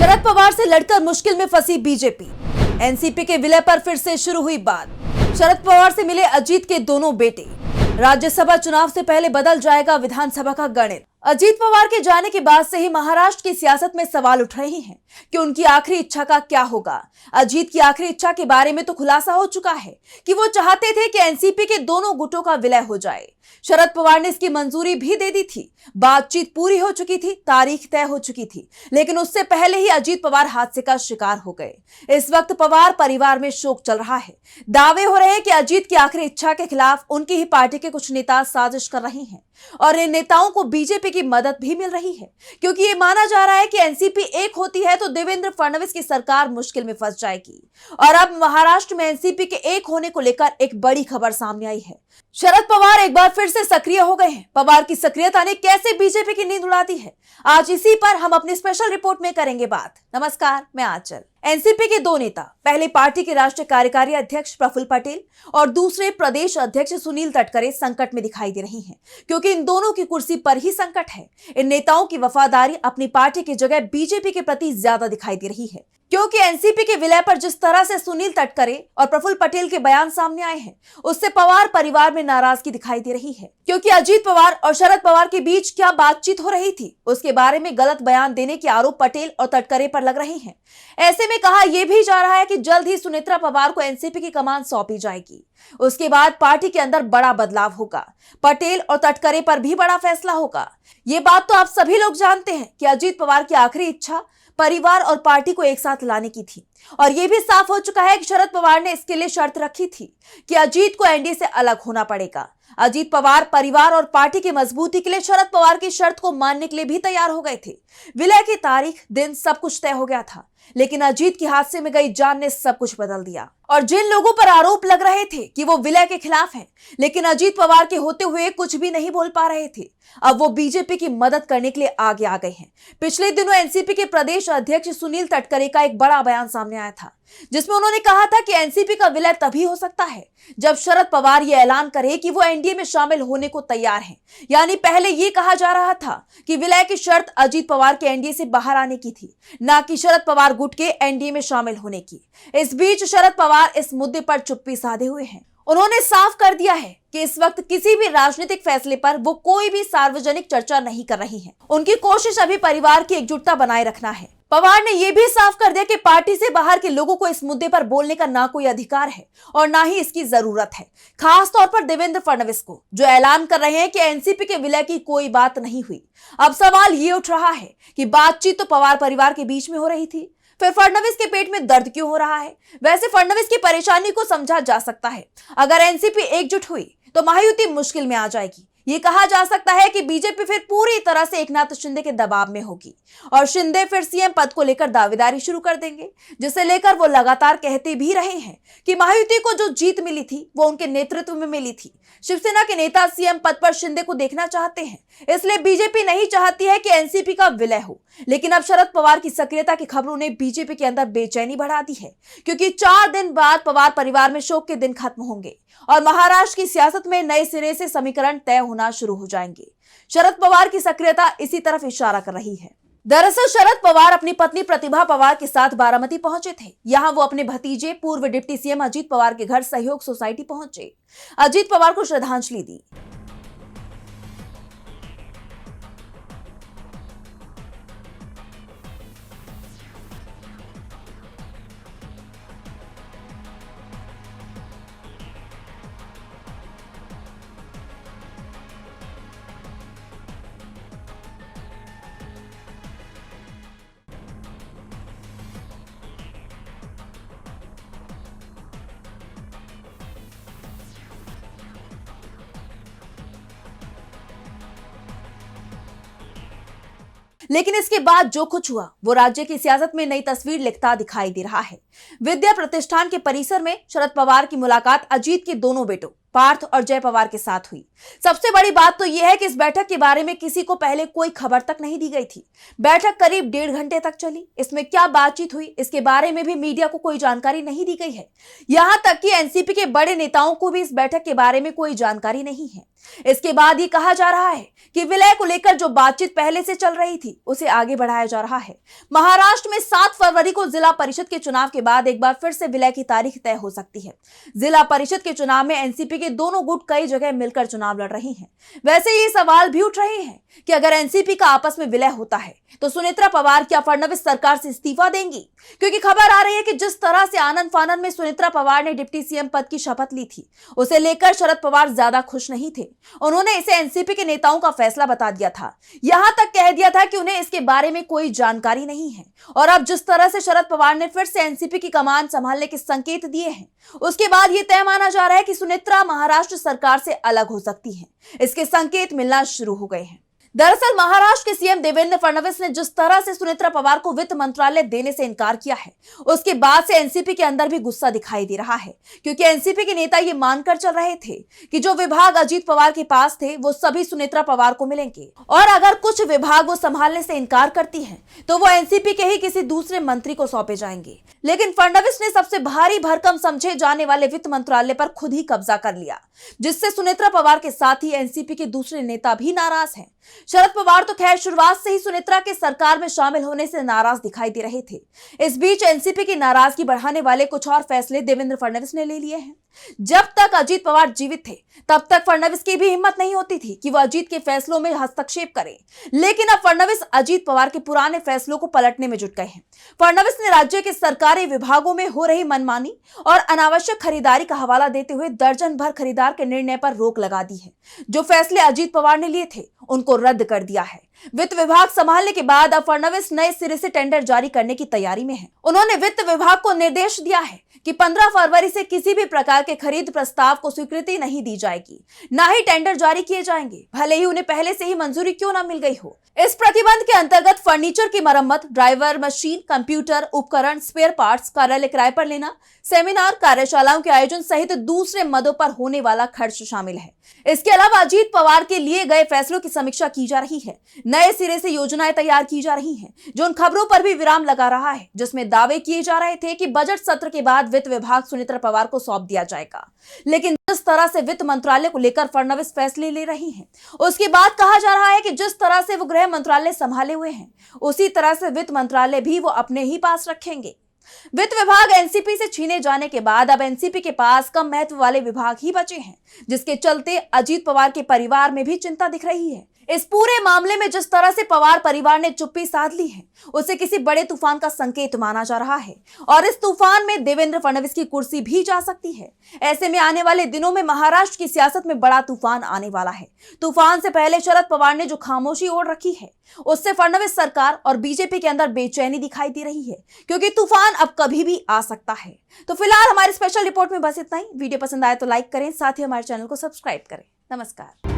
शरद पवार से लड़कर मुश्किल में फंसी बीजेपी। एनसीपी के विलय पर फिर से शुरू हुई बात। शरद पवार से मिले अजीत के दोनों बेटे। राज्यसभा चुनाव से पहले बदल जाएगा विधानसभा का गणित। अजीत पवार के जाने के बाद से ही महाराष्ट्र की सियासत में सवाल उठ रहे हैं कि उनकी आखिरी इच्छा का क्या होगा। अजीत की आखिरी इच्छा के बारे में तो खुलासा हो चुका है कि वो चाहते थे कि एनसीपी के दोनों गुटों का विलय हो जाए। शरद पवार ने इसकी मंजूरी भी दे दी थी। बातचीत पूरी हो चुकी थी, तारीख तय हो चुकी थी, लेकिन उससे पहले ही अजीत पवार हादसे का शिकार हो गए। इस वक्त पवार परिवार में शोक चल रहा है। दावे हो रहे हैं कि अजीत की आखिरी इच्छा के खिलाफ उनकी ही पार्टी के कुछ नेता साजिश कर रहे हैं और इन नेताओं को बीजेपी की मदद भी मिल रही है, क्योंकि ये माना जा रहा है कि एनसीपी एक होती है तो देवेंद्र फडणवीस की सरकार मुश्किल में फंस जाएगी। और अब महाराष्ट्र में एनसीपी के एक होने को लेकर एक बड़ी खबर सामने आई है। शरद पवार एक बार फिर से सक्रिय हो गए हैं। पवार की सक्रियता ने कैसे बीजेपी की नींद उड़ा दी है, आज इसी पर हम अपनी स्पेशल रिपोर्ट में करेंगे बात। नमस्कार, मैं आंचल। एनसीपी के दो नेता, पहले पार्टी के राष्ट्रीय कार्यकारी अध्यक्ष प्रफुल्ल पटेल और दूसरे प्रदेश अध्यक्ष सुनील तटकरे संकट में दिखाई दे रही हैं, क्योंकि इन दोनों की कुर्सी पर ही संकट है। इन नेताओं की वफादारी अपनी पार्टी की जगह बीजेपी के प्रति ज्यादा दिखाई दे रही है, क्योंकि एनसीपी के विलय पर जिस तरह से सुनील तटकरे और प्रफुल्ल पटेल के बयान सामने आए हैं, उससे पवार परिवार में नाराजगी दिखाई दे रही है। क्योंकि अजीत पवार और शरद पवार के बीच क्या बातचीत हो रही थी, उसके बारे में गलत बयान देने के आरोप पटेल और तटकरे पर लग रहे हैं। ऐसे में कहा यह भी जा रहा है कि जल्द ही सुनेत्रा पवार को एनसीपी की कमान सौंपी जाएगी। उसके बाद पार्टी के अंदर बड़ा बदलाव होगा। पटेल और तटकरे पर भी बड़ा फैसला होगा। ये बात तो आप सभी लोग जानते हैं कि अजीत पवार की आखिरी इच्छा परिवार और पार्टी को एक साथ लाने की थी, और यह भी साफ हो चुका है कि शरद पवार ने इसके लिए शर्त रखी थी कि अजीत को एनडीए से अलग होना पड़ेगा। अजीत पवार परिवार और पार्टी की मजबूती के लिए शरद पवार की शर्त को मानने के लिए भी तैयार हो गए थे। विलय की तारीख, दिन, सब कुछ तय हो गया था, लेकिन अजीत की हादसे में गई जान ने सब कुछ बदल दिया। और जिन लोगों पर आरोप लग रहे थे कि वो विलय के खिलाफ हैं, लेकिन अजीत पवार के होते हुए कुछ भी नहीं बोल पा रहे थे, अब वो बीजेपी की मदद करने के लिए आगे आ गए हैं। पिछले दिनों एनसीपी के प्रदेश अध्यक्ष सुनील तटकरे का एक बड़ा बयान सामने आया था, जिसमें उन्होंने कहा था कि एनसीपी का विलय तभी हो सकता है जब शरद पवार ये ऐलान करे कि वो एनडीए में शामिल होने को तैयार हैं। यानी पहले ये कहा जा रहा था कि विलय की शर्त अजीत पवार के एनडीए से बाहर आने की थी, ना कि शरद पवार गुट के एनडीए में शामिल होने की। इस बीच शरद पवार इस मुद्दे पर चुप्पी साधे हुए हैं। उन्होंने साफ कर दिया है कि इस वक्त किसी भी राजनीतिक फैसले पर वो कोई भी सार्वजनिक चर्चा नहीं कर रही हैं। उनकी कोशिश अभी परिवार की एकजुटता बनाए रखना है। पवार ने यह भी साफ कर दिया कि पार्टी से बाहर के लोगों को इस मुद्दे पर बोलने का ना कोई अधिकार है और ना ही इसकी जरूरत है, खास तौर पर देवेंद्र फडणवीस को, जो ऐलान कर रहे हैं कि एनसीपी के विलय की कोई बात नहीं हुई। अब सवाल ये उठ रहा है कि बातचीत तो पवार परिवार के बीच में हो रही थी, फिर फडणवीस के पेट में दर्द क्यों हो रहा है? वैसे फडणवीस की परेशानी को समझा जा सकता है। अगर एनसीपी एकजुट हुई तो महायुति मुश्किल में आ जाएगी। ये कहा जा सकता है कि बीजेपी फिर पूरी तरह से एकनाथ शिंदे के दबाव में होगी और शिंदे फिर सीएम पद को लेकर दावेदारी शुरू कर देंगे, जिसे लेकर वो लगातार कहते भी रहे हैं कि महायुति को जो जीत मिली थी वो उनके नेतृत्व में मिली थी। शिवसेना के नेता सीएम पद पर शिंदे को देखना चाहते हैं, इसलिए बीजेपी नहीं चाहती है कि एनसीपी का विलय हो। लेकिन अब शरद पवार की सक्रियता की खबरों ने बीजेपी के अंदर बेचैनी बढ़ा दी है, क्योंकि 4 दिन बाद पवार परिवार में शोक के दिन खत्म होंगे और महाराष्ट्र की सियासत में नए सिरे से समीकरण तय होना शुरू हो जाएंगे। शरद पवार की सक्रियता इसी तरफ इशारा कर रही है। दरअसल शरद पवार अपनी पत्नी प्रतिभा पवार के साथ बारामती पहुंचे थे। यहां वो अपने भतीजे पूर्व डिप्टी सीएम अजीत पवार के घर सहयोग सोसाइटी पहुंचे, अजीत पवार को श्रद्धांजलि दी। लेकिन इसके बाद जो कुछ हुआ वो राज्य की सियासत में नई तस्वीर लिखता दिखाई दे रहा है। विद्या प्रतिष्ठान के परिसर में शरद पवार की मुलाकात अजीत के दोनों बेटों पार्थ और जय पवार के साथ हुई। सबसे बड़ी बात तो यह है कि इस बैठक के बारे में किसी को पहले कोई खबर तक नहीं दी गई थी। बैठक करीब 1.5 घंटे तक चली। इसमें क्या बातचीत हुई इसके बारे में भी मीडिया को कोई जानकारी नहीं दी गई है। यहां तक कि एनसीपी के बड़े नेताओं को भी इस बैठक के बारे में कोई जानकारी नहीं है। इसके बाद ये कहा जा रहा है कि विलय को लेकर जो बातचीत पहले से चल रही थी उसे आगे बढ़ाया जा रहा है। महाराष्ट्र में 7 फरवरी को जिला परिषद के चुनाव के बाद एक बार फिर से विलय की तारीख तय हो सकती है। जिला परिषद के चुनाव में एनसीपी के दोनों गुट कई जगह मिलकर चुनाव लड़ रही हैं। वैसे ये सवाल भी उठ रहे हैं कि अगर एनसीपी का आपस में विलय होता है तो सुनेत्रा पवार क्या फडणवीस सरकार से इस्तीफा देंगी? क्योंकि खबर आ रही है कि जिस तरह से आनंद फानन में सुनेत्रा पवार ने डिप्टी सीएम पद की शपथ ली थी, उसे लेकर शरद पवार ज्यादा खुश नहीं थे। उन्होंने इसे एनसीपी के नेताओं का फैसला बता दिया था। यहां तक कह दिया था कि उन्हें इसके बारे में कोई जानकारी नहीं है। और अब जिस तरह से शरद पवार ने फिर से एनसीपी की कमान संभालने के संकेत दिए हैं, उसके बाद यह तय माना जा रहा है कि सुनेत्रा महाराष्ट्र सरकार से अलग हो सकती हैं। इसके संकेत मिलना शुरू हो गए हैं। दरअसल महाराष्ट्र के सीएम देवेंद्र फडणवीस ने जिस तरह से सुनेत्रा पवार को वित्त मंत्रालय देने से इनकार किया है, उसके बाद से एनसीपी के अंदर भी गुस्सा दिखाई दे रहा है। क्योंकि एनसीपी के नेता ये मानकर चल रहे थे कि जो विभाग अजीत पवार के पास थे वो सभी सुनेत्रा पवार को मिलेंगे, और अगर कुछ विभाग वो संभालने से इनकार करती है तो वो एनसीपी के ही किसी दूसरे मंत्री को सौंपे जाएंगे। लेकिन फडणवीस ने सबसे भारी भरकम समझे जाने वाले वित्त मंत्रालय पर खुद ही कब्जा कर लिया, जिससे सुनेत्रा पवार के साथ ही एनसीपी के दूसरे नेता भी नाराज हैं। शरद पवार तो खैर शुरुआत से ही सुनेत्रा के सरकार में शामिल होने से नाराज दिखाई दे रहे थे। इस बीच एनसीपी की नाराजगी बढ़ाने वाले कुछ और फैसले देवेंद्र फडणवीस ने ले लिए हैं। जब तक अजीत पवार जीवित थे तब तक फडणवीस की भी हिम्मत नहीं होती थी कि वो अजीत के फैसलों में हस्तक्षेप करें। लेकिन अब फडणवीस अजीत पवार के पुराने फैसलों को पलटने में जुट गए हैं। फडणवीस ने राज्य के सरकारी विभागों में हो रही मनमानी और अनावश्यक खरीदारी का हवाला देते हुए दर्जन भर खरीदार के निर्णय पर रोक लगा दी है। जो फैसले अजीत पवार ने लिए थे उनको रद्द कर दिया है। वित्त विभाग संभालने के बाद अब फडणवीस नए सिरे से टेंडर जारी करने की तैयारी में है। उन्होंने वित्त विभाग को निर्देश दिया है कि 15 फरवरी से किसी भी प्रकार के खरीद प्रस्ताव को स्वीकृति नहीं दी जाएगी, ना ही टेंडर जारी किए जाएंगे, भले ही उन्हें पहले से ही मंजूरी क्यों ना मिल गई हो। इस प्रतिबंध के अंतर्गत फर्नीचर की मरम्मत, ड्राइवर, मशीन, कंप्यूटर, उपकरण, स्पेयर पार्ट्स, कार्यालय किराए पर लेना, सेमिनार, कार्यशालाओं के आयोजन सहित दूसरे मदों पर होने वाला खर्च शामिल है। इसके अलावा अजीत पवार के लिए गए फैसलों की समीक्षा की जा रही है। नए सिरे से योजनाएं तैयार की जा रही हैं, जो उन खबरों पर भी विराम लगा रहा है जिसमें दावे किए जा रहे थे कि बजट सत्र के बाद वित्त विभाग सुनेत्रा पवार को सौंप दिया जाएगा। लेकिन जिस तरह से वित्त मंत्रालय को लेकर फडणवीस फैसले ले रही हैं, उसके बाद कहा जा रहा है कि जिस तरह से वो गृह मंत्रालय संभाले हुए हैं, उसी तरह से वित्त मंत्रालय भी वो अपने ही पास रखेंगे। वित्त विभाग एनसीपी से छीने जाने के बाद अब एनसीपी के पास कम महत्व वाले विभाग ही बचे हैं, जिसके चलते अजीत पवार के परिवार में भी चिंता दिख रही है। इस पूरे मामले में जिस तरह से पवार परिवार ने चुप्पी साध ली है, उसे किसी बड़े तूफान का संकेत माना जा रहा है, और इस तूफान में देवेंद्र फडणवीस की कुर्सी भी जा सकती है। ऐसे में आने वाले दिनों में महाराष्ट्र की सियासत में बड़ा तूफान आने वाला है। तूफान से पहले शरद पवार ने जो खामोशी ओढ़ रखी है, उससे फडणवीस सरकार और बीजेपी के अंदर बेचैनी दिखाई दे रही है, क्योंकि तूफान अब कभी भी आ सकता है। तो फिलहाल हमारी स्पेशल रिपोर्ट में बस इतना ही। वीडियो पसंद आए तो लाइक करें, साथ ही हमारे चैनल को सब्सक्राइब करें। नमस्कार।